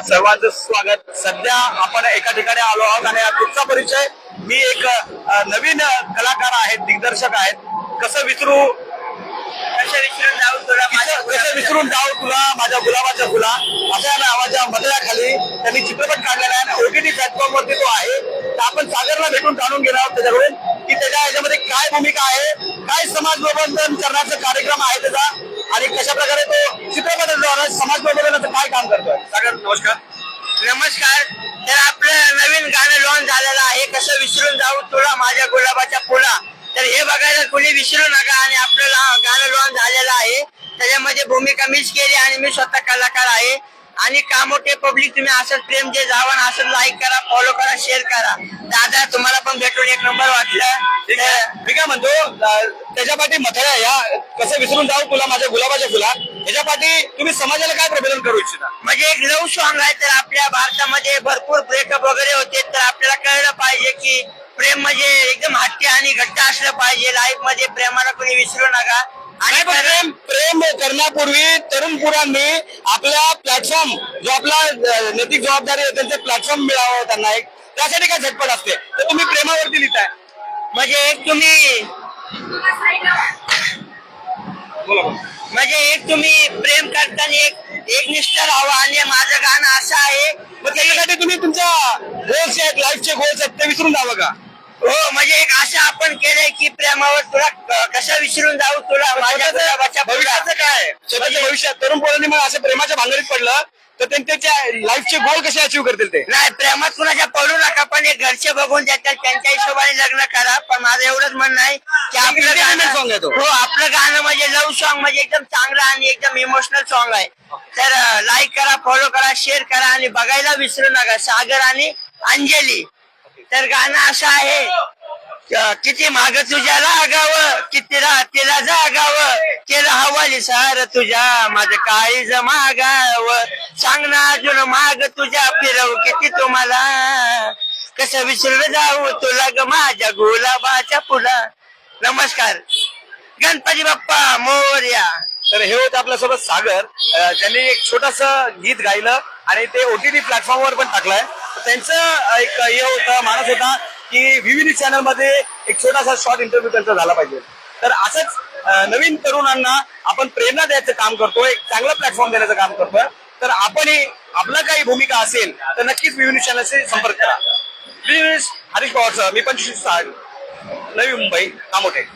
सर्वांचं स्वागत. सध्या आपण एका ठिकाणी आलो आहोत आणि तुमचा परिचय, मी एक नवीन कलाकार आहेत, दिग्दर्शक आहेत. कसं विसरून जाऊ तुला माझ्या गुलाबाच्या फुला अशा नावाच्या मधल्याखाली त्यांनी चित्रपट काढलेला आहे आणि OTT प्लॅटफॉर्म वरती तो आहे. तर आपण सागरला भेटून जाणून घेणार आहोत त्याच्याकडून की त्याच्या याच्यामध्ये काय भूमिका आहे, काय समाज प्रबोधन करण्याचा कार्यक्रम आहे त्याचा आणि कशा प्रकारे तो चित्रपटाद्वारे समाज प्रबोधनाचं काय काम करतोय. सागर नमस्कार. नमस्कार. तर आपलं नवीन गाणं लॉन्च झालेलं आहे, कसं विसरून जाऊ तुला माझ्या गुलाबाच्या फुला. तर हे बघायला कोणी विसरू नका. आणि आपलं गाणं लॉन्च झालेलं आहे, त्याच्यामध्ये भूमिका मीच केली आणि मी स्वतः कलाकार आहे. आणि कामोठे पब्लिक तुम्ही असंच प्रेम जे जावं असं लाईक करा, फॉलो करा, शेअर करा. दादा तुम्हाला पण भेटून एक नंबर वाटलं. मी काय म्हणतो त्याच्या पाठी मथळ्या या कसं विसरून जाऊ तुला माझ्या गुलाबाच्या फुला याच्या पाठी तुम्ही समाजाला काय प्रबोधन करू इच्छिता. म्हणजे एक लव्ह सॉन्ग आहे. तर आपल्या भारतामध्ये भरपूर ब्रेकअप वगैरे होते, तर आपल्याला कळलं पाहिजे की प्रेम म्हणजे एकदम हट्टी आणि घट्ट असलं पाहिजे. लाईफ मध्ये प्रेमाला कोणी विसरू नका. आणि प्रेम करण्यापूर्वी तरुण पुरांनी आपला प्लॅटफॉर्म जो आपला नैतिक जबाबदारी आहे त्यांचे प्लॅटफॉर्म मिळावं त्यांना एक त्यासाठी काय झटपट असते. तर तुम्ही प्रेमावरती लिहिताय म्हणजे एक तुम्ही प्रेम करताना एक निष्ठा राहावं. आणि माझं गाणं असं आहे, मग त्याच्यासाठी तुम्ही तुमच्या गोल्स आहेत, लाईफचे गोल्स आहेत ते विसरून जावं का. हो, म्हणजे एक असं आपण केलंय की प्रेमावर तुला कसं विसरून जाऊ तुला माझ्या गुलाबाच्या भविष्याचं काय स्वतःच्या भविष्यात तरुण पोरांनी मग असं प्रेमाच्या भांगडीत पडलं तर त्यांच्या लाईफचे गोल कसे अचीव्ह करतील ते. नाही, प्रेमात कुणाच्या पडू नका, पण एक घरचे बघून देतात त्यांच्या हिशोबाने लग्न करा. पण माझं एवढंच म्हणणं आहे की आपलं गाणं सॉन्ग आहे तो. हो, आपलं गाणं म्हणजे लव्ह सॉन्ग म्हणजे एकदम चांगलं आणि एकदम इमोशनल सॉन्ग आहे. तर लाईक करा, फॉलो करा, शेअर करा आणि बघायला विसरू नका. सागर आणि अंजली. तर गाणं असं आहे, किती माग तुझ्या लागावं, किती रात्रीला जागावं, केलं हवाली सार तुझ्या माझं काही जमागावं. सांग ना अजून माग तुझ्या फिरव किती तुम्हाला, कसं विसरून जाऊ तुला ग माझ्या गुलाबाच्या फुला. नमस्कार. गणपती बाप्पा मोरया. तर हे होतं आपल्यासोबत सागर. त्यांनी एक छोटस गीत गायलं आणि ते OTT प्लॅटफॉर्मवर पण टाकलंय. त्यांचं एक हे होतं, मानस होता की VVD चॅनल मध्ये एक छोटासा शॉर्ट इंटरव्ह्यू त्यांचा झाला पाहिजे. तर असंच नवीन तरुणांना आपण प्रेरणा द्यायचं काम करतोय, एक चांगला प्लॅटफॉर्म देण्याचं काम करतोय. तर आपणही आपला काही भूमिका असेल तर नक्कीच VVD चॅनलशी संपर्क करा. हरीश पवार, मी 25 नवी मुंबई कामोठे.